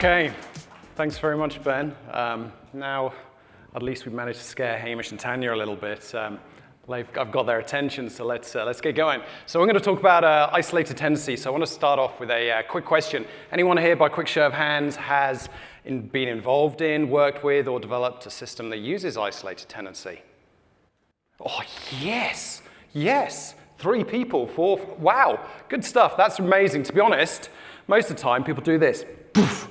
Okay, thanks very much, Ben. Now, at least we've managed to scare Hamish and Tanya a little bit. I've got their attention, so let's get going. So I'm going to talk about isolated tenancy. So I want to start off with a quick question. Anyone here, by quick show of hands, has been involved in, worked with, or developed a system that uses isolated tenancy? Oh, yes, yes. 3 people, 4, wow, good stuff. That's amazing. To be honest, most of the time people do this, poof,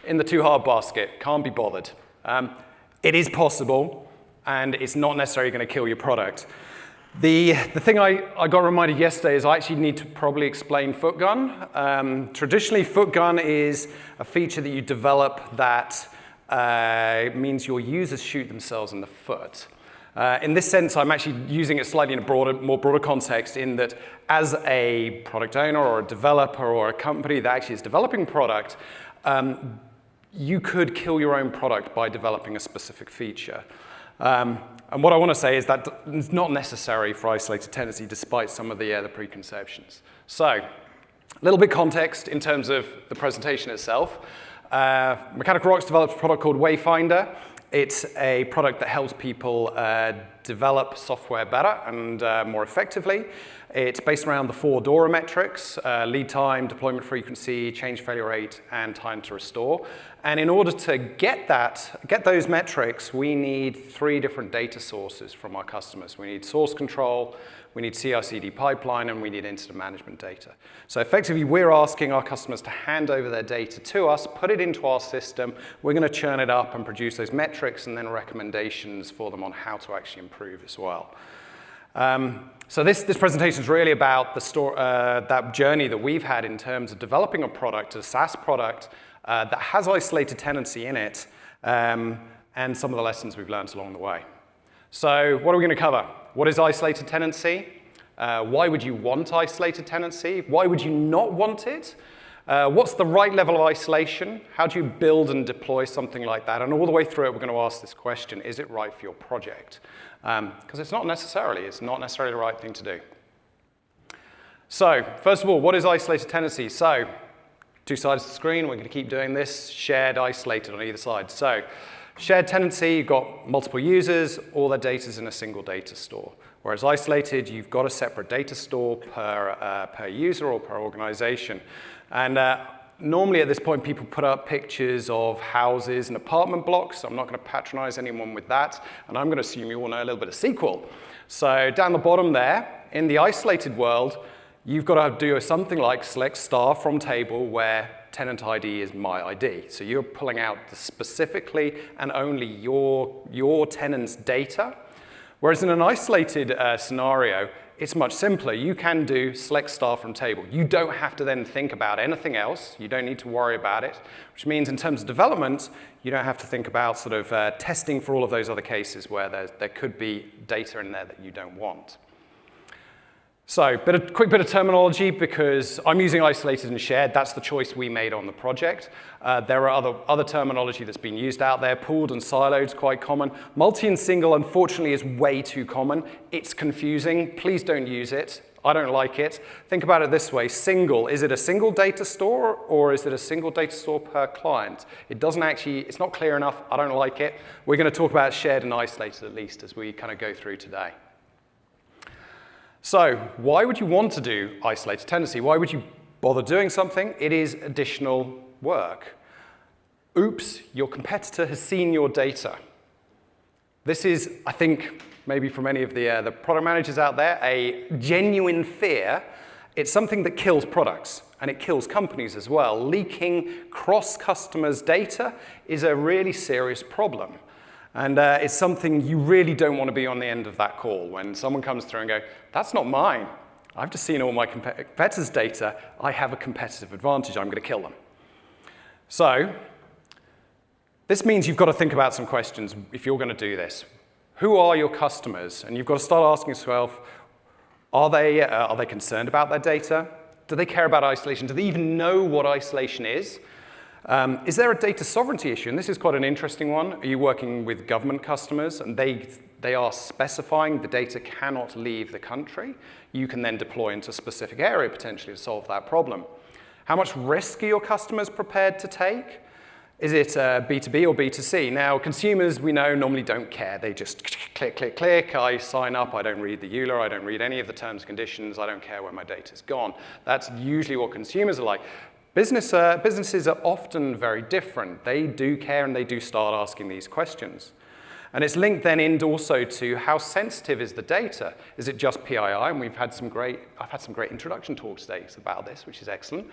in the too hard basket, can't be bothered. It is possible, and it's not necessarily going to kill your product. The thing I got reminded yesterday is I actually need to probably explain Footgun. Traditionally, Footgun is a feature that you develop that means your users shoot themselves in the foot. In this sense, I'm actually using it slightly in a more broader context in that as a product owner or a developer or a company that actually is developing product, you could kill your own product by developing a specific feature. And what I want to say is that it's not necessary for isolated tenancy despite some of the preconceptions. So, a little bit context in terms of the presentation itself. Mechanical Rocks develops a product called Wayfinder. It's a product that helps people develop software better and more effectively. It's based around the 4 DORA metrics, lead time, deployment frequency, change failure rate, and time to restore. And in order to get those metrics, we need 3 different data sources from our customers. We need source control, we need CI/CD pipeline, and we need incident management data. So effectively, we're asking our customers to hand over their data to us, put it into our system. We're going to churn it up and produce those metrics and then recommendations for them on how to actually improve as well. So this presentation is really about that journey that we've had in terms of developing a product, a SaaS product, that has isolated tenancy in it, and some of the lessons we've learned along the way. So what are we going to cover? What is isolated tenancy? Why would you want isolated tenancy? Why would you not want it? What's the right level of isolation? How do you build and deploy something like that? And all the way through it, we're going to ask this question, is it right for your project? Because it's not necessarily the right thing to do. So, first of all, what is isolated tenancy? So, 2 sides of the screen, we're going to keep doing this, shared, isolated on either side. So, shared tenancy, you've got multiple users, all their data's in a single data store. Whereas isolated, you've got a separate data store per user or per organization. And normally at this point, people put up pictures of houses and apartment blocks. So I'm not going to patronize anyone with that. And I'm going to assume you all know a little bit of SQL. So down the bottom there, in the isolated world, you've got to do something like select star from table where tenant ID is my ID. So you're pulling out specifically and only your tenant's data. Whereas in an isolated scenario, it's much simpler. You can do select star from table. You don't have to then think about anything else. You don't need to worry about it, which means in terms of development, you don't have to think about sort of testing for all of those other cases where there could be data in there that you don't want. So, quick bit of terminology, because I'm using isolated and shared. That's the choice we made on the project. There are other terminology that's been used out there. Pooled and siloed is quite common. Multi and single, unfortunately, is way too common. It's confusing. Please don't use it. I don't like it. Think about it this way. Single, is it a single data store, or is it a single data store per client? It's not clear enough. I don't like it. We're going to talk about shared and isolated at least as we kind of go through today. So, why would you want to do isolated tenancy? Why would you bother doing something? It is additional work. Oops, your competitor has seen your data. This is, I think, maybe for many of the product managers out there, a genuine fear. It's something that kills products, and it kills companies as well. Leaking cross-customers' data is a really serious problem. And it's something you really don't want to be on the end of that call when someone comes through and go, that's not mine. I've just seen all my competitors' data. I have a competitive advantage. I'm going to kill them. So this means you've got to think about some questions if you're going to do this. Who are your customers? And you've got to start asking yourself, are they concerned about their data? Do they care about isolation? Do they even know what isolation is? Is there a data sovereignty issue? And this is quite an interesting one. Are you working with government customers and they are specifying the data cannot leave the country? You can then deploy into a specific area potentially to solve that problem. How much risk are your customers prepared to take? Is it B2B or B2C? Now, consumers, we know, normally don't care. They just click, click, click. I sign up. I don't read the EULA. I don't read any of the terms and conditions. I don't care where my data's gone. That's usually what consumers are like. Businesses are often very different. They do care, and they do start asking these questions. And it's linked then in also to how sensitive is the data? Is it just PII? And I've had some great introduction talks today about this, which is excellent.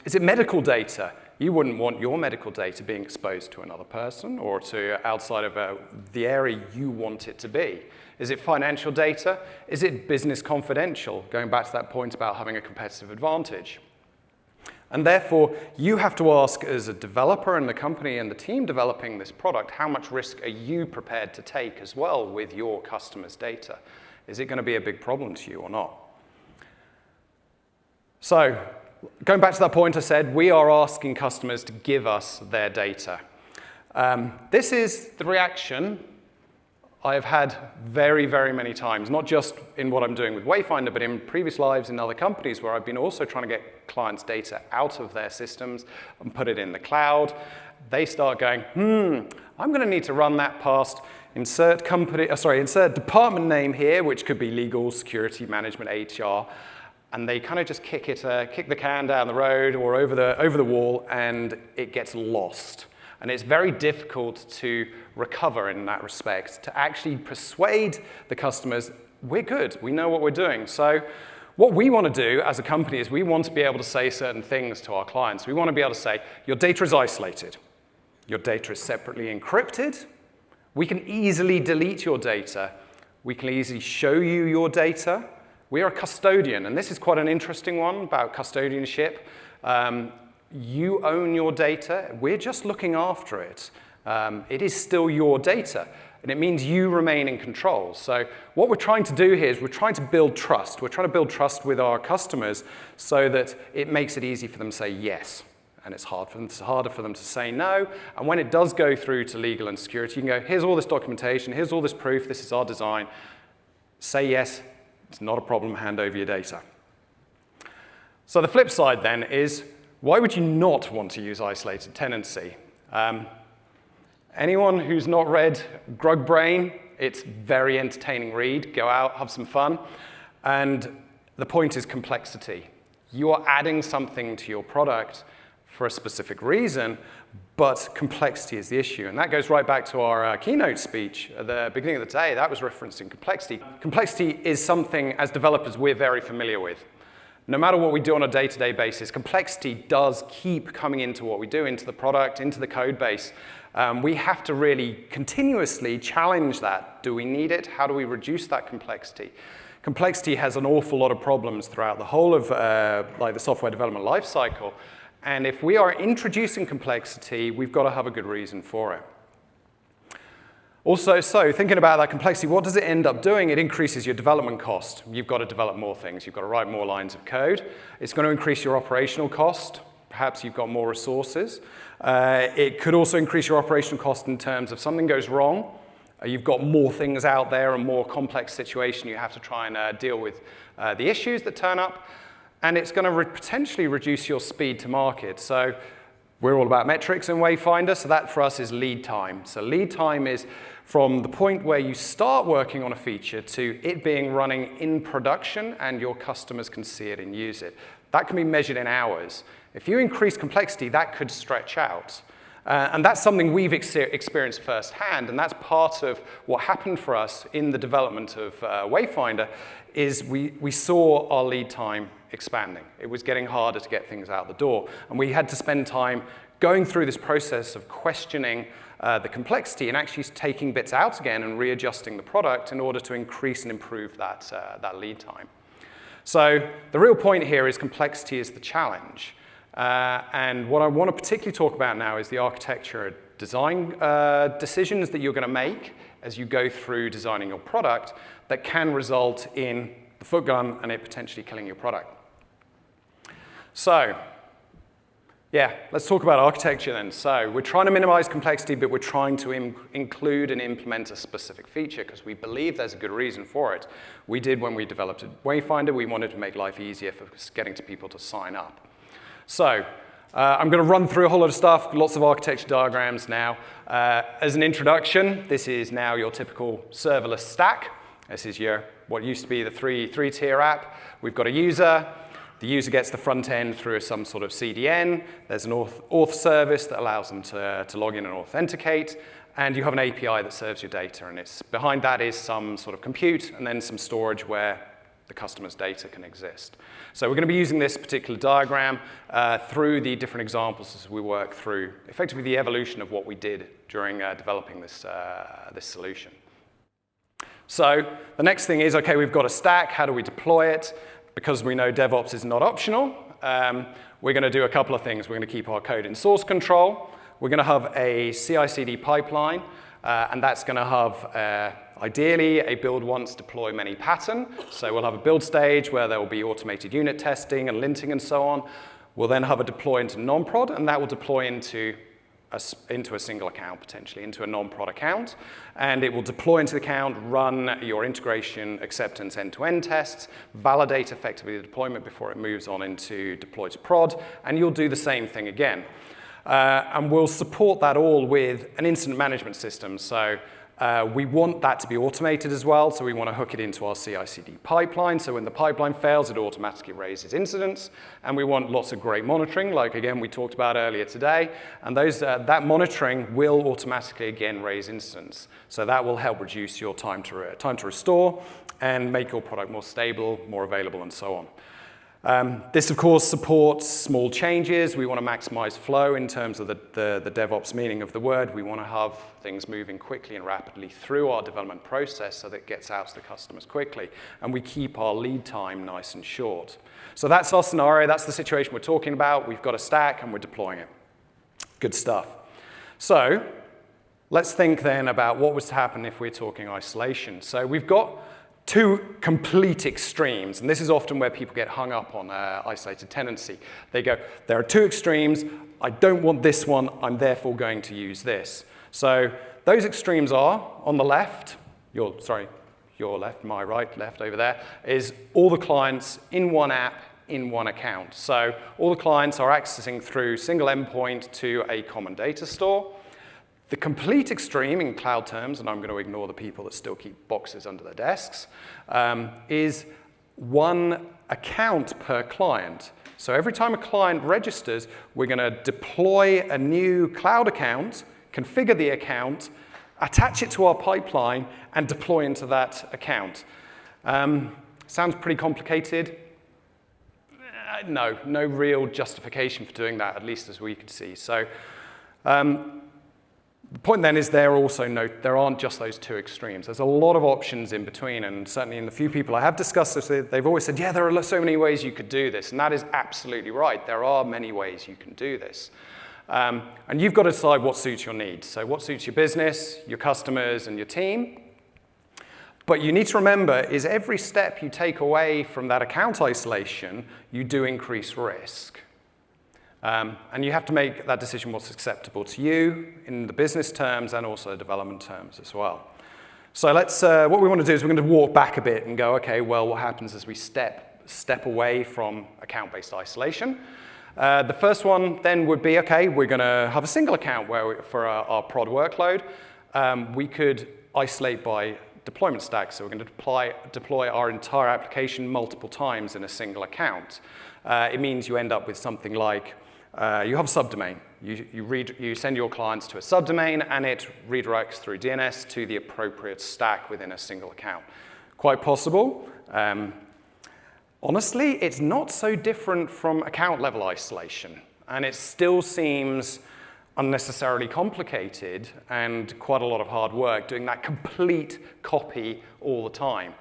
Is it medical data? You wouldn't want your medical data being exposed to another person or to outside of the area you want it to be. Is it financial data? Is it business confidential? Going back to that point about having a competitive advantage. And therefore, you have to ask as a developer and the company and the team developing this product, how much risk are you prepared to take as well with your customers' data? Is it going to be a big problem to you or not? So, going back to that point I said, we are asking customers to give us their data. This is the reaction I've had very, very many times, not just in what I'm doing with Wayfinder, but in previous lives in other companies where I've been also trying to get clients' data out of their systems and put it in the cloud. They start going, I'm going to need to run that past insert department name here, which could be legal, security, management, HR, and they kind of just kick the can down the road or over the wall, and it gets lost. And it's very difficult to recover in that respect, to actually persuade the customers, we're good, we know what we're doing. So what we want to do as a company is we want to be able to say certain things to our clients. We want to be able to say, your data is isolated. Your data is separately encrypted. We can easily delete your data. We can easily show you your data. We are a custodian, and this is quite an interesting one about custodianship. You own your data. We're just looking after it. It is still your data, and it means you remain in control. So what we're trying to do here is we're trying to build trust. We're trying to build trust with our customers so that it makes it easy for them to say yes, and it's harder for them to say no. And when it does go through to legal and security, you can go, here's all this documentation, here's all this proof, this is our design. Say yes, it's not a problem, hand over your data. So the flip side then is, why would you not want to use isolated tenancy? Anyone who's not read Grug Brain, it's very entertaining read. Go out, have some fun. And the point is complexity. You are adding something to your product for a specific reason, but complexity is the issue. And that goes right back to our keynote speech at the beginning of the day. That was referencing complexity. Complexity is something, as developers, we're very familiar with. No matter what we do on a day-to-day basis, complexity does keep coming into what we do, into the product, into the code base. We have to really continuously challenge that. Do we need it? How do we reduce that complexity? Complexity has an awful lot of problems throughout the whole of the software development lifecycle. And if we are introducing complexity, we've got to have a good reason for it. Also, so thinking about that complexity, what does it end up doing? It increases your development cost. You've got to develop more things. You've got to write more lines of code. It's going to increase your operational cost. Perhaps you've got more resources. It could also increase your operational cost in terms of something goes wrong. You've got more things out there, a more complex situation. You have to try and deal with the issues that turn up. And it's going to potentially reduce your speed to market. So we're all about metrics in Wayfinder, so that for us is lead time. So lead time is from the point where you start working on a feature to it being running in production and your customers can see it and use it. That can be measured in hours. If you increase complexity, that could stretch out. And that's something we've experienced firsthand, and that's part of what happened for us in the development of Wayfinder, is we saw our lead time expanding. It was getting harder to get things out the door, and we had to spend time going through this process of questioning the complexity and actually taking bits out again and readjusting the product in order to increase and improve that lead time. So the real point here is complexity is the challenge. And what I want to particularly talk about now is the architecture design decisions that you're going to make as you go through designing your product that can result in the footgun and it potentially killing your product. So, yeah, let's talk about architecture then. So we're trying to minimize complexity, but we're trying to include and implement a specific feature because we believe there's a good reason for it. We did when we developed Wayfinder. We wanted to make life easier for getting to people to sign up. So I'm going to run through a whole lot of stuff, lots of architecture diagrams now. As an introduction, this is now your typical serverless stack. This is what used to be the three-tier app. We've got a user. The user gets the front end through some sort of CDN. There's an auth service that allows them to log in and authenticate. And you have an API that serves your data. And behind that is some sort of compute and then some storage where the customer's data can exist. So we're going to be using this particular diagram through the different examples as we work through effectively the evolution of what we did during developing this solution. So the next thing is, OK, we've got a stack. How do we deploy it? Because we know DevOps is not optional, we're going to do a couple of things. We're going to keep our code in source control. We're going to have a CI/CD pipeline, and that's going to have ideally a build once, deploy many pattern. So we'll have a build stage where there will be automated unit testing and linting and so on. We'll then have a deploy into non-prod, and that will deploy into a single account, potentially, into a non-prod account. And it will deploy into the account, run your integration acceptance end-to-end tests, validate effectively the deployment before it moves on into deploy to prod, and you'll do the same thing again. And we'll support that all with an incident management system. So we want that to be automated as well, so we want to hook it into our CI/CD pipeline. So when the pipeline fails, it automatically raises incidents. And we want lots of great monitoring, like, again, we talked about earlier today. And that monitoring will automatically, again, raise incidents. So that will help reduce your time to restore and make your product more stable, more available, and so on. This, of course, supports small changes. We want to maximize flow in terms of the DevOps meaning of the word. We want to have things moving quickly and rapidly through our development process so that it gets out to the customers quickly. And we keep our lead time nice and short. So that's our scenario. That's the situation we're talking about. We've got a stack, and we're deploying it. Good stuff. So let's think then about what was to happen if we're talking isolation. So we've got two complete extremes, and this is often where people get hung up on isolated tenancy. They go, there are two extremes, I don't want this one, I'm therefore going to use this. So those extremes are, on the left, your left, my right, left over there, is all the clients in one app, in one account. So all the clients are accessing through single endpoint to a common data store. The complete extreme in cloud terms, and I'm going to ignore the people that still keep boxes under their desks, is one account per client. So every time a client registers, we're going to deploy a new cloud account, configure the account, attach it to our pipeline, and deploy into that account. Sounds pretty complicated. No real justification for doing that, at least as we could see. So the point then is there aren't just those two extremes. There's a lot of options in between, and certainly in the few people I have discussed this with, they've always said, yeah, there are so many ways you could do this, and that is absolutely right. There are many ways you can do this. And you've got to decide what suits your needs. So what suits your business, your customers, and your team. But you need to remember is every step you take away from that account isolation, you do increase risk. And you have to make that decision what's acceptable to you in the business terms and also development terms as well. So what we want to do is we're going to walk back a bit and go, OK, well, what happens as we step away from account-based isolation? The first one then would be, OK, we're going to have a single account for our prod workload. We could isolate by deployment stack. So we're going to deploy our entire application multiple times in a single account. It means you end up with something like you have a subdomain. You send your clients to a subdomain, and it redirects through DNS to the appropriate stack within a single account. Quite possible. Honestly, it's not so different from account-level isolation, and it still seems unnecessarily complicated and quite a lot of hard work doing that complete copy all the time.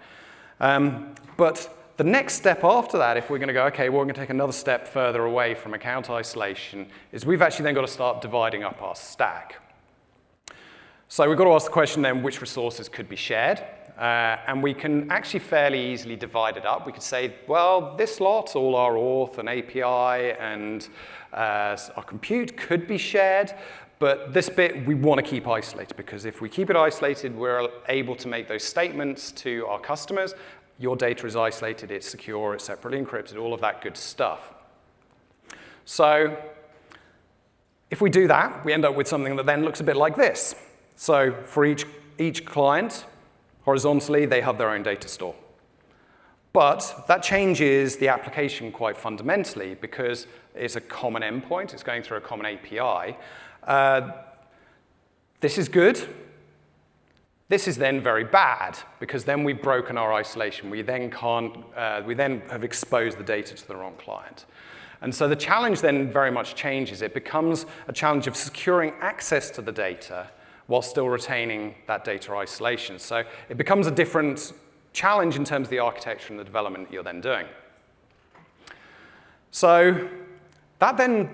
But the next step after that, if we're going to go, OK, well, we're going to take another step further away from account isolation, is we've actually then got to start dividing up our stack. So we've got to ask the question then, which resources could be shared? And we can actually fairly easily divide it up. We could say, well, this lot, all our auth and API and our compute could be shared. But this bit we want to keep isolated, because if we keep it isolated, we're able to make those statements to our customers. Your data is isolated, it's secure, it's separately encrypted, all of that good stuff. So If we do that, we end up with something that then looks a bit like this. So for each client, horizontally, they have their own data store. But that changes the application quite fundamentally because it's a common endpoint. It's going through a common API. This is good. This is then very bad because then we've broken our isolation. We then have exposed the data to the wrong client. And so the challenge then very much changes. It becomes a challenge of securing access to the data while still retaining that data isolation. So it becomes a different challenge in terms of the architecture and the development that you're then doing. So that then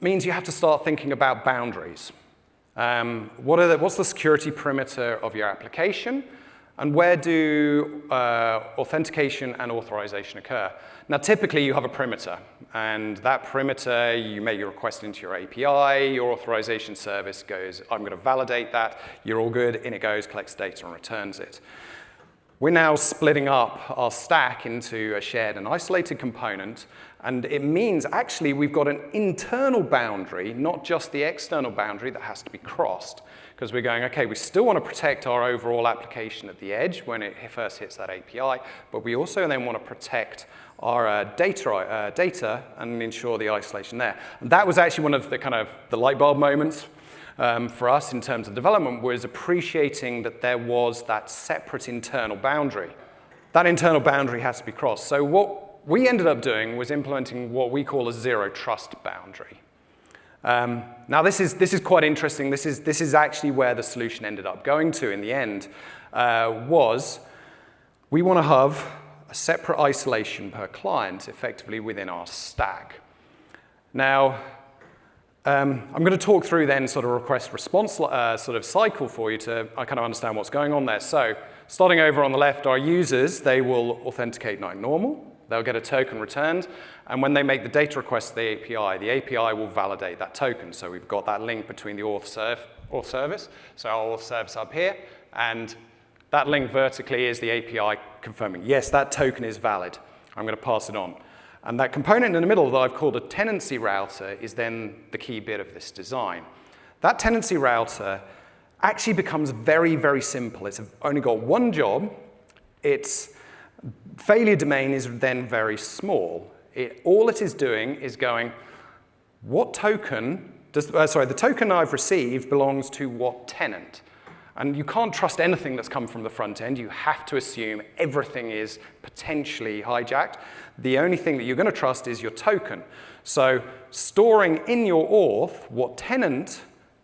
means you have to start thinking about boundaries. What's the security perimeter of your application? And where do authentication and authorization occur? Now, typically, you have a perimeter. And that perimeter, you make your request into your API. Your authorization service goes, I'm going to validate that. You're all good. In it goes, collects data, and returns it. We're now splitting up our stack into a shared and isolated component. And it means, actually, we've got an internal boundary, not just the external boundary that has to be crossed. Because we're going, OK, we still want to protect our overall application at the edge when it first hits that API. But we also then want to protect our data and ensure the isolation there. And that was actually one of the kind of the light bulb moments for us in terms of development, was appreciating that there was that separate internal boundary. That internal boundary has to be crossed. So what we ended up doing was implementing what we call a zero trust boundary. Now this is quite interesting. This is actually where the solution ended up going to in the end. Was we want to have a separate isolation per client effectively within our stack. Now, I'm going to talk through then sort of request-response sort of cycle for you to kind of understand what's going on there. So starting over on the left, our users, they will authenticate like normal. They'll get a token returned. And when they make the data request to the API will validate that token. So we've got that link between the auth service, so our auth service up here, and that link vertically is the API confirming, yes, that token is valid. I'm going to pass it on. And that component in the middle that I've called a tenancy router is then the key bit of this design. That tenancy router actually becomes very, very simple. It's only got one job. Its failure domain is then very small. All it is doing is going, what token does, the token I've received belongs to what tenant? And you can't trust anything that's come from the front end. You have to assume everything is potentially hijacked. The only thing that you're going to trust is your token. So storing in your auth what tenant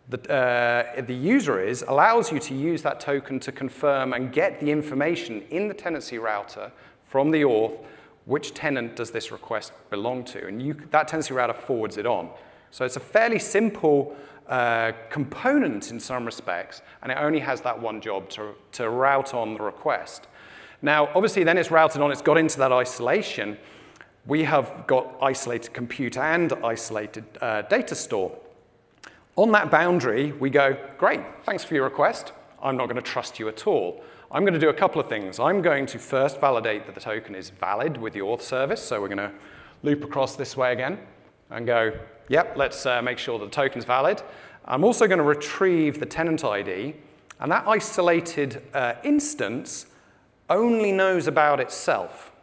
the user is allows you to use that token to confirm and get the information in the tenancy router from the auth, which tenant does this request belong to? And that tenancy router forwards it on. So it's a fairly simple component in some respects, and it only has that one job to route on the request. Now, obviously, then it's routed on, it's got into that isolation. We have got isolated compute and isolated data store. On that boundary, we go, great, thanks for your request. I'm not going to trust you at all. I'm going to do a couple of things. I'm going to first validate that the token is valid with the auth service. So we're going to loop across this way again and go, yep, let's make sure that the token's valid. I'm also going to retrieve the tenant ID. And that isolated instance only knows about itself.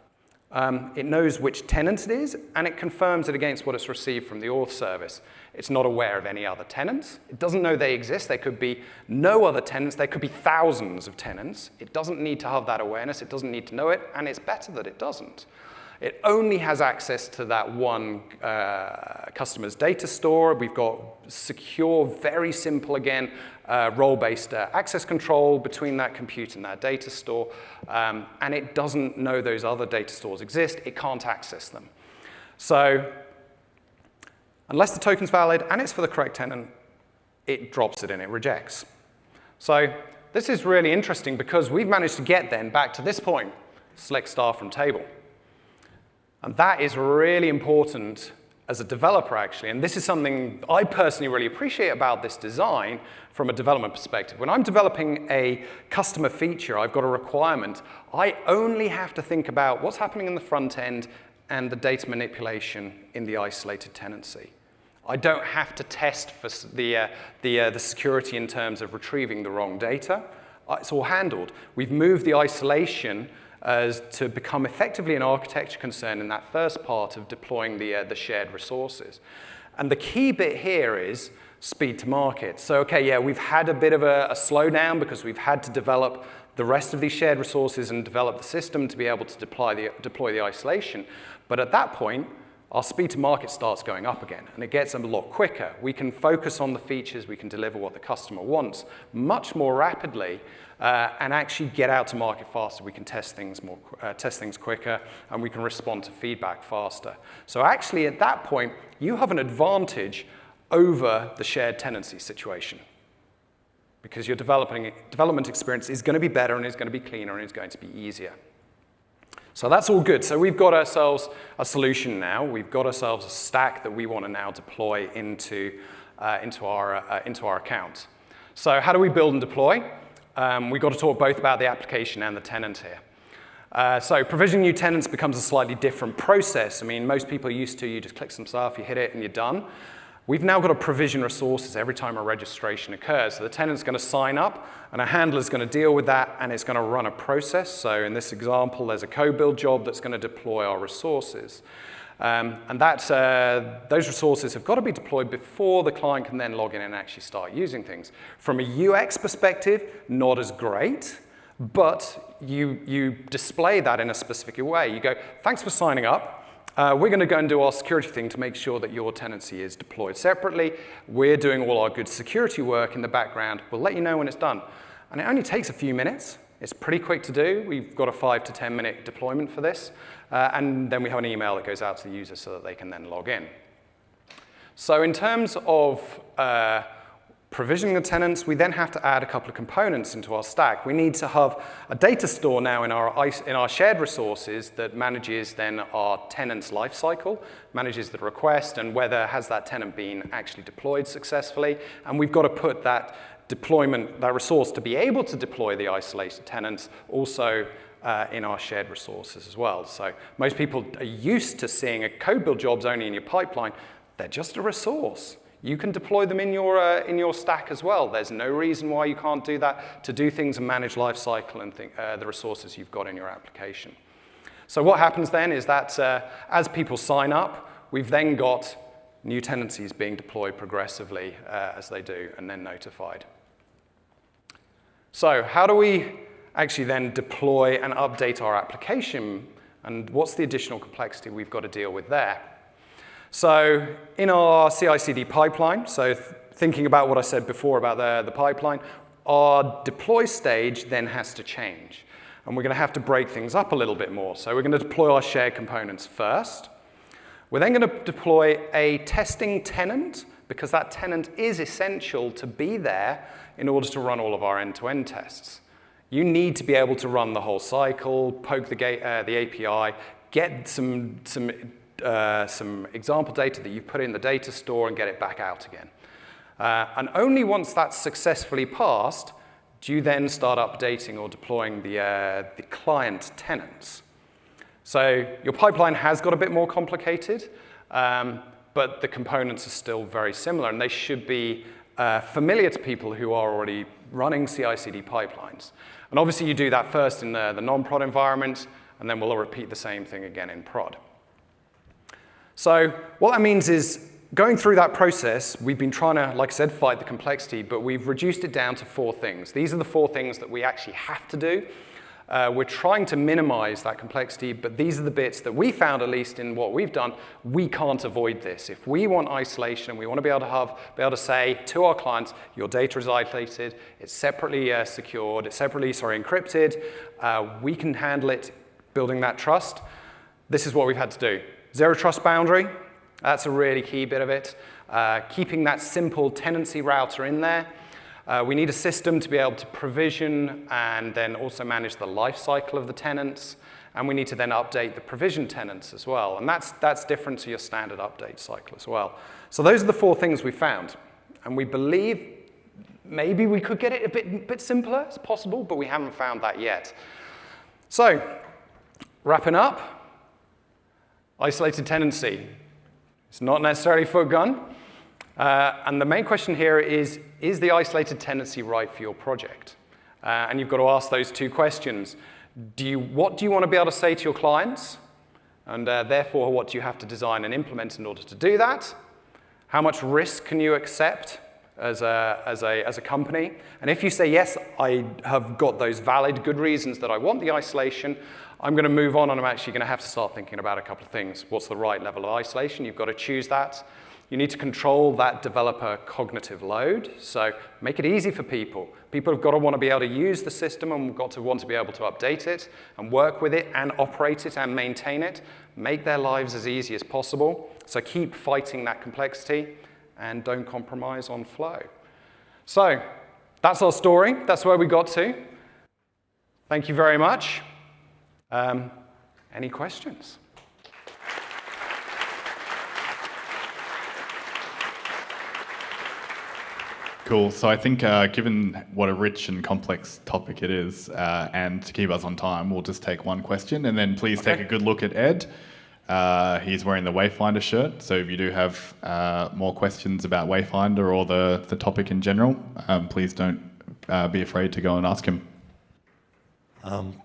It knows which tenant it is, and it confirms it against what it's received from the auth service. It's not aware of any other tenants. It doesn't know they exist. There could be no other tenants. There could be thousands of tenants. It doesn't need to have that awareness. It doesn't need to know it, and it's better that it doesn't. It only has access to that one customer's data store. We've got secure, very simple, again, role-based access control between that compute and that data store. And it doesn't know those other data stores exist. It can't access them. So unless the token's valid and it's for the correct tenant, it drops it and it rejects. So this is really interesting because we've managed to get then back to this point, select star from table. And that is really important as a developer, actually. And this is something I personally really appreciate about this design from a development perspective. When I'm developing a customer feature, I've got a requirement, I only have to think about what's happening in the front end and the data manipulation in the isolated tenancy. I don't have to test for the security in terms of retrieving the wrong data. It's all handled. We've moved the isolation to become effectively an architecture concern in that first part of deploying the shared resources. And the key bit here is speed to market. So, okay, yeah, we've had a bit of a slowdown because we've had to develop the rest of these shared resources and develop the system to be able to deploy the isolation. But at that point, our speed to market starts going up again, and it gets a lot quicker. We can focus on the features, we can deliver what the customer wants much more rapidly, and actually get out to market faster. We can test things quicker, and we can respond to feedback faster. So actually, at that point, you have an advantage over the shared tenancy situation, because your development experience is going to be better, and is going to be cleaner, and is going to be easier. So that's all good. So we've got ourselves a solution now. We've got ourselves a stack that we want to now deploy into our account. So how do we build and deploy? We've got to talk both about the application and the tenant here. So provisioning new tenants becomes a slightly different process. I mean, most people are used to, you just click some stuff, you hit it, and you're done. We've now got to provision resources every time a registration occurs. So the tenant's going to sign up, and a handler's going to deal with that, and it's going to run a process. So in this example, there's a co-build job that's going to deploy our resources. And those resources have got to be deployed before the client can then log in and actually start using things. From a UX perspective, not as great, but you display that in a specific way. You go, thanks for signing up. We're going to go and do our security thing to make sure that your tenancy is deployed separately. We're doing all our good security work in the background. We'll let you know when it's done. And it only takes a few minutes. It's pretty quick to do. We've got a 5 to 10 minute deployment for this. And then we have an email that goes out to the user so that they can then log in. So in terms of provisioning the tenants, we then have to add a couple of components into our stack. We need to have a data store now in our shared resources that manages then our tenant's lifecycle, manages the request, and whether has that tenant been actually deployed successfully. And we've got to put that deployment, that resource to be able to deploy the isolated tenants also in our shared resources as well. So most people are used to seeing a code build jobs only in your pipeline. They're just a resource. You can deploy them in your stack as well. There's no reason why you can't do that, to do things and manage lifecycle and the resources you've got in your application. So what happens then is that as people sign up, we've then got new tenancies being deployed progressively as they do, and then notified. So how do we actually then deploy and update our application, and what's the additional complexity we've got to deal with there? So in our CI/CD pipeline, so thinking about what I said before about the pipeline, our deploy stage then has to change. And we're going to have to break things up a little bit more. So we're going to deploy our shared components first. We're then going to deploy a testing tenant, because that tenant is essential to be there in order to run all of our end-to-end tests. You need to be able to run the whole cycle, poke the API, get some example data that you've put in the data store, and get it back out again. And only once that's successfully passed do you then start updating or deploying the client tenants. So your pipeline has got a bit more complicated, but the components are still very similar, and they should be familiar to people who are already running CI/CD pipelines. And obviously you do that first in the non-prod environment, and then we'll repeat the same thing again in prod. So what that means is, going through that process, we've been trying to, like I said, fight the complexity, but we've reduced it down to 4 things. These are the 4 things that we actually have to do. We're trying to minimize that complexity, but these are the bits that we found, at least in what we've done, we can't avoid this. If we want isolation, and we want to be able to say to our clients, your data is isolated, it's separately secured, it's separately, encrypted, we can handle it, building that trust. This is what we've had to do. Zero trust boundary, that's a really key bit of it. Keeping that simple tenancy router in there. We need a system to be able to provision and then also manage the life cycle of the tenants. And we need to then update the provision tenants as well. And that's different to your standard update cycle as well. So those are the 4 things we found. And we believe maybe we could get it a bit simpler. It's possible, but we haven't found that yet. So wrapping up, isolated tenancy. It's not necessarily Footgun. And the main question here is the isolated tenancy right for your project? And you've got to ask those two questions. What do you want to be able to say to your clients? And therefore, what do you have to design and implement in order to do that? How much risk can you accept as a company? And if you say, yes, I have got those valid, good reasons that I want the isolation, I'm going to move on and I'm actually going to have to start thinking about a couple of things. What's the right level of isolation? You've got to choose that. You need to control that developer cognitive load. So make it easy for people. People have got to want to be able to use the system and got to want to be able to update it and work with it and operate it and maintain it. Make their lives as easy as possible. So keep fighting that complexity and don't compromise on flow. So that's our story. That's where we got to. Thank you very much. Any questions? Cool. So I think given what a rich and complex topic it is, and to keep us on time, we'll just take one question, and then please take a good look at Ed. He's wearing the Wayfinder shirt, so if you do have more questions about Wayfinder or the topic in general, please don't be afraid to go and ask him.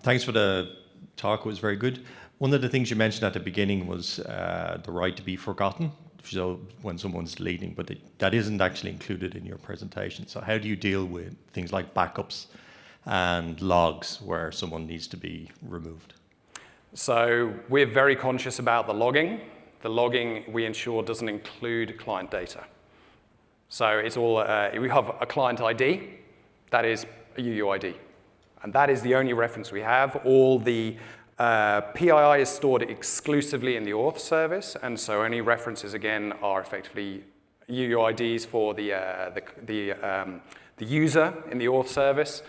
Thanks for the talk. It was very good. One of the things you mentioned at the beginning was the right to be forgotten. So when someone's deleting, but that isn't actually included in your presentation. So how do you deal with things like backups and logs where someone needs to be removed? So we're very conscious about the logging. The logging we ensure doesn't include client data. So it's all, we have a client ID, that is a UUID. And that is the only reference we have. All the PII is stored exclusively in the auth service, and so any references, again, are effectively UUIDs for the user in the auth service.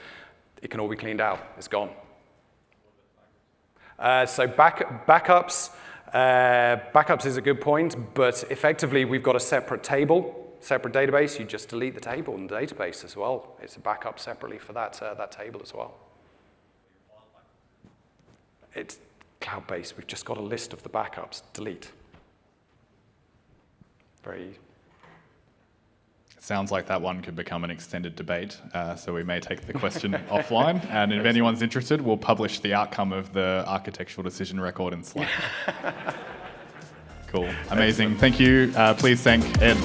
It can all be cleaned out. It's gone. So backups is a good point, but effectively, we've got a separate table, separate database. You just delete the table in the database as well. It's a backup separately for that table as well. It's cloud-based. We've just got a list of the backups. Delete. Very. It sounds like that one could become an extended debate, so we may take the question offline. And if anyone's interested, we'll publish the outcome of the architectural decision record in Slack. Cool. Amazing. Thank you. Please thank Ed.